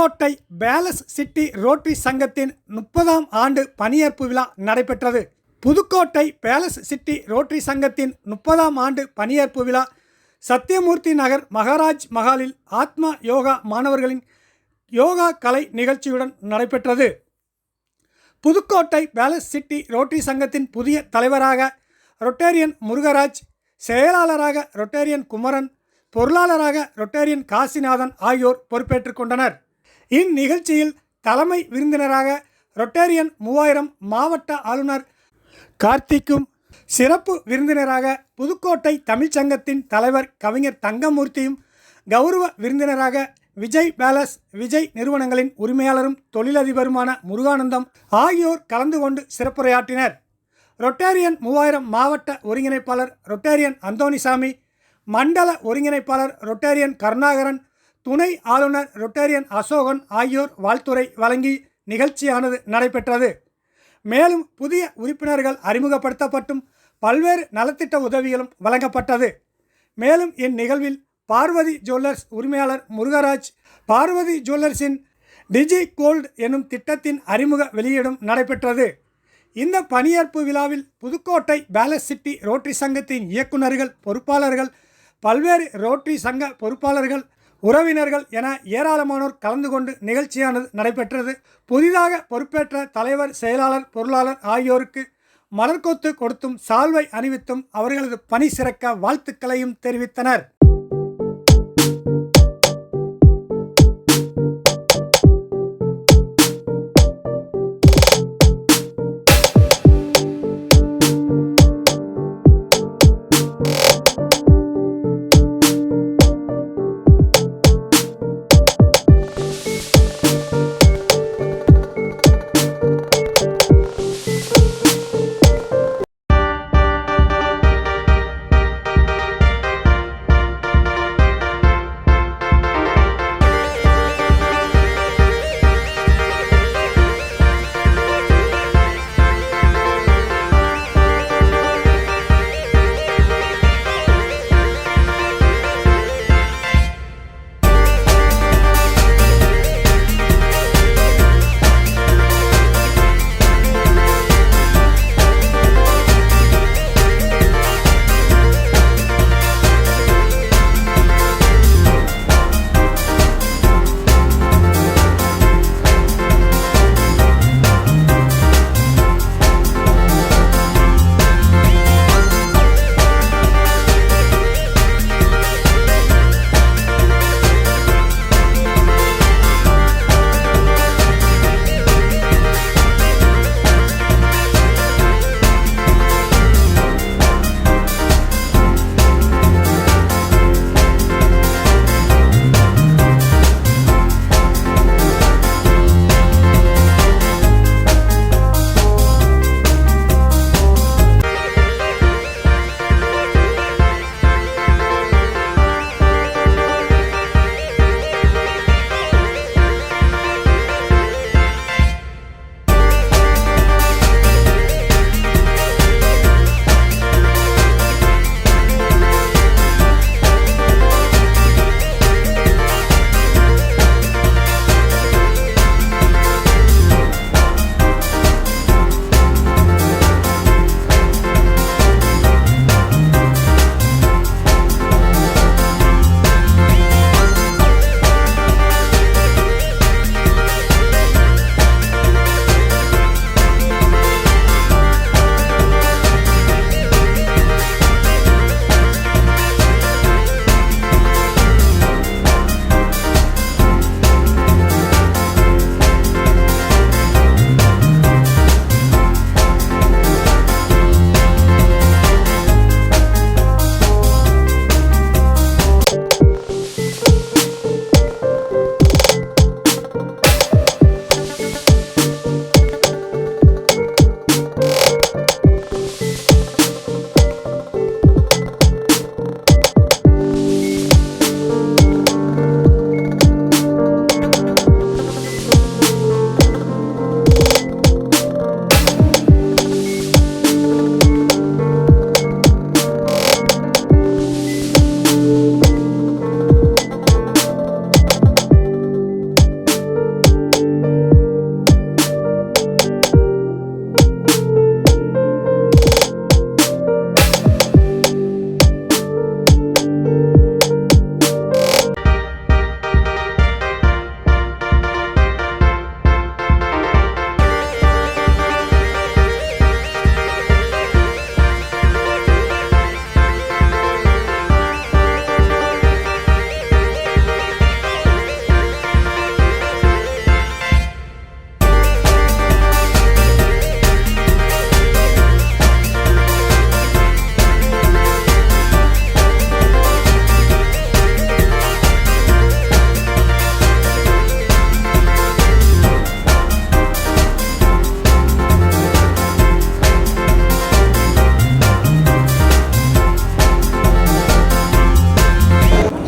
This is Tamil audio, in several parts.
புதுக்கோட்டை பேலஸ் சிட்டி ரோட்டரி சங்கத்தின் 30ஆம் ஆண்டு பணியேற்பு விழா நடைபெற்றது. புதுக்கோட்டை பேலஸ் சிட்டி ரோட்டரி சங்கத்தின் 30ஆம் ஆண்டு பணியேற்பு விழா சத்தியமூர்த்தி நகர் மகாராஜ் மஹாலில் ஆத்மா யோகா மாணவர்களின் யோகா கலை நிகழ்ச்சியுடன் நடைபெற்றது. புதுக்கோட்டை பேலஸ் சிட்டி ரோட்டரி சங்கத்தின் புதிய தலைவராக ரொட்டேரியன் முருகராஜ், செயலாளராக ரொட்டேரியன் குமரன், பொருளாளராக ரொட்டேரியன் காசிநாதன் ஆகியோர் பொறுப்பேற்றுக் கொண்டனர். இந்நிகழ்ச்சியில் தலைமை விருந்தினராக ரொட்டேரியன் 3000 மாவட்ட ஆளுநர் கார்த்திக்கும், சிறப்பு விருந்தினராக புதுக்கோட்டை தமிழ்ச்சங்கத்தின் தலைவர் கவிஞர் தங்கமூர்த்தியும், கௌரவ விருந்தினராக விஜய் பேலஸ், விஜய் நிறுவனங்களின் உரிமையாளரும் தொழிலதிபருமான முருகானந்தம் ஆகியோர் கலந்து கொண்டு சிறப்புரையாற்றினர். ரொட்டேரியன் 3000 மாவட்ட ஒருங்கிணைப்பாளர் ரொட்டேரியன் அந்தோணிசாமி, மண்டல ஒருங்கிணைப்பாளர் ரொட்டேரியன் கருணாகரன், துணை ஆளுநர் ரொட்டேரியன் அசோகன் ஆகியோர் வாழ்த்துரை வழங்கி நிகழ்ச்சியானது நடைபெற்றது. மேலும் புதிய உறுப்பினர்கள் அறிமுகப்படுத்தப்பட்டும் பல்வேறு நலத்திட்ட உதவிகளும் வழங்கப்பட்டது. மேலும் இந்நிகழ்வில் பார்வதி ஜுவல்லர்ஸ் உரிமையாளர் முருகராஜ், பார்வதி ஜுவல்லர்ஸின் டிஜி கோல்டு எனும் திட்டத்தின் அறிமுக வெளியீடும் நடைபெற்றது. இந்த பணியேற்பு விழாவில் புதுக்கோட்டை பேலஸ் சிட்டி ரோட்டரி சங்கத்தின் இயக்குநர்கள், பொறுப்பாளர்கள், பல்வேறு ரோட்டரி சங்க பொறுப்பாளர்கள், உறவினர்கள் என ஏராளமானோர் கலந்து கொண்டு நிகழ்ச்சியானது நடைபெற்றது. புதிதாக பொறுப்பேற்ற தலைவர், செயலாளர், பொருளாளர் ஆகியோருக்கு மலர்கொத்து கொடுத்தும் சால்வை அணிவித்தும் அவர்களது பணி சிறக்க வாழ்த்துக்களையும் தெரிவித்தனர்.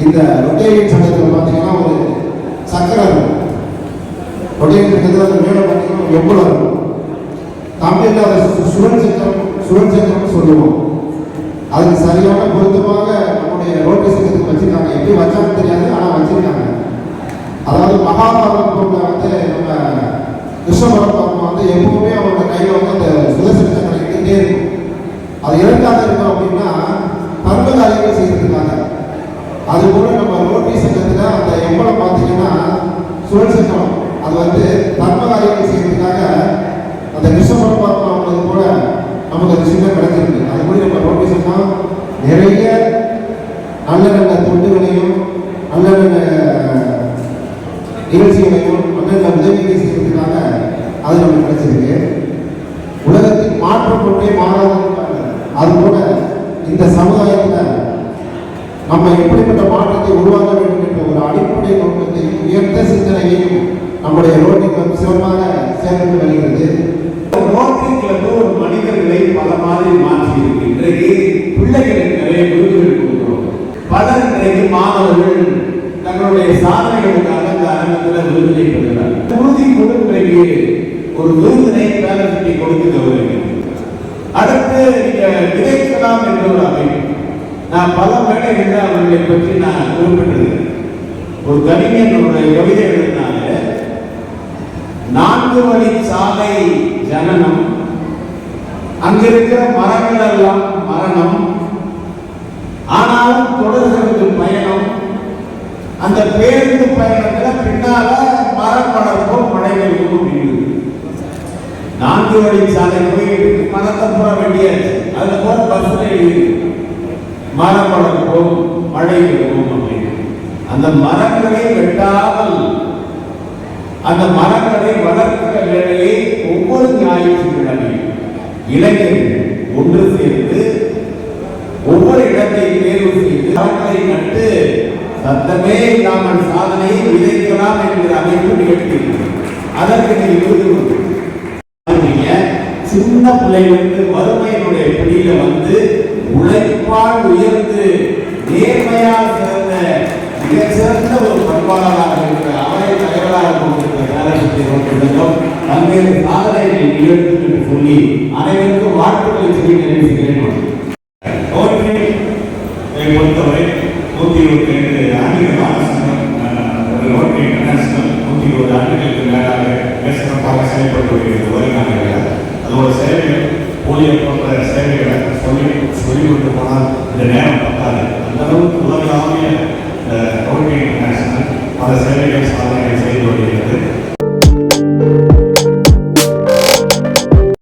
இந்த ரொட்டேரியன் சங்கத்தில் பார்த்தீங்கன்னா ஒரு சக்கரை இருக்கும். ரொட்டேரியன் சங்கத்தில் அந்த மேலே பார்த்தீங்கன்னா எவ்வளோ இருக்கும். தமிழில் அதை சுழல் சக்கரம்னு சொல்லுவோம். அதுக்கு சரியான பொருத்தமாக நம்முடைய ரோட்டரி சங்கத்துக்கு வச்சிருக்காங்க. எப்படி வச்சாங்கன்னு தெரியாது, ஆனால் வச்சிருக்காங்க. அதாவது மகாபாரதம் வந்து நம்ம கிருஷ்ண பரமாத்மா வந்து எப்பவுமே அவரோட கையில் வந்து அந்த சுதர்சன சக்கரம் இருந்துகிட்டே இருக்கும். அது எதற்காக இருக்கும் அப்படின்னா பர்வகாரியங்கள் செய்யறதுக்காக. அதுபோல நம்ம ரோட்டரி சங்கத்தில் அந்த எம்பளம் பார்த்தீங்கன்னா சுழல் சக்கரம், அது வந்து பர்வகாரியங்கள் செய்யறதுக்காக அந்த கிருஷ்ண பரமாத்மா உள்ளது போல நமக்கு அந்த சின்னம் கிடைச்சிருக்கு. அதுபடி நம்ம ரோட்டரி சங்கம் நிறைய நல்ல நல்ல தொண்டுகளையும் நல்ல நல்ல நிகழ்ச்சிகளையும் நல்ல உதவிகளை செய்வதற்காக அது நமக்கு கிடைச்சிருக்கு. உலகத்தின் மாற்றம் ஒன்றே மாறாதிருக்காங்க. அதுபோல இந்த சமுதாயத்தில் நம்ம எப்படிப்பட்ட மாற்றத்தை உருவாக்க வேண்டும் என்ற ஒரு அடிப்படை நோக்கத்தையும் உயர்ந்த சிந்தனையையும் நம்முடைய ரோட்டரி கிளப் சிறப்பாக செயல்பட்டு வருகிறது. ரோட்டரி கிளப் ஒரு மனிதர்களை பல மாதிரி மாற்றி இருக்கு. இன்றைக்கு பிள்ளைகளுக்கு நிறைய விருதுகள் கொடுக்கிறோம். பலர் இன்றைக்கு மாணவர்கள் தங்களுடைய சாதனைகளுக்காக இந்த அரங்கத்தில் விருதினை பெறுகிறார். உறுதி இன்றைக்கு ஒரு விருதினை பேரண்டி கொடுத்து கௌரவிக்கிறது. அடுத்து நீங்க விதைக்கலாம் என்ற ஒரு அமைப்பு. நான் பல வேலைகளில் அவர்களை பற்றி நான் குறிப்பிட்டிருக்கிறேன். ஒரு கவிஞனுடைய கவிதை எழுதினால 4 வழி சாலை ஜனனம், அங்கிருக்கிற மரங்கள் எல்லாம் மரணம், ஆனாலும் தொடர்கிறது பயணம். அந்த பேருந்து பயணத்தில் பின்னால மரம் வளர்ப்போம் மழைகள் வீடு. 4 வழி சாலை போயிட்டு மரத்தை போட வேண்டியாச்சு. அதுல போல பஸ்ல எழுதி மரம் வளர்ப்போம் மழை வருவோம் அப்படின்னு. அந்த மரங்களை வெட்டாமல் அந்த மரங்களை வளர்க்கிற வேலையை ஒவ்வொரு ஞாயிற்றுக்கிழமையும் இளைஞர்கள் ஒன்று சேர்ந்து ஒவ்வொரு இடத்தை தேர்வு செய்து மரங்களை நட்டு சத்தமே இல்லாமல் சாதனையை விதைக்கலாம் என்கிற அமைப்பு நிகழ்த்தியிருக்கிறது. அதற்கு நீங்கள் சின்ன பிள்ளைகளுக்கு வறுமையினுடைய பிடியில வந்து உழைப்பால் உயர்ந்து நேர்மையாக சிறந்த மிக சிறந்த ஒரு பண்பாளராக இருக்கிற அவரை தலைவராக கொண்டிருக்கிற பல்வேறு சாதனைகளை நிகழ்த்தும் என்று சொல்லி அனைவருக்கும் வாழ்த்துக்களை சொல்லி நிறைவு செய்கிறேன். பொறுத்தவரை 122 ஆண்டுகள் ரோட்டரி இன்டர்நேஷனல் 120 ஆண்டுகளுக்கு மேலாக சிறப்பாக செயல்பட்டு வருகிறது. வருகிறார்கள் அதோட சேவைகள் போலியோ போன்ற சேவைகளை சொல்லிக்கொண்டு போனால் இந்த நேரம் பத்தாது. அந்த அளவுக்கு உலகளாவிய ரோட்டரி இன்டர்நேஷனல் பல சேவைகள் சாதனைகள் செய்து வருகிறது.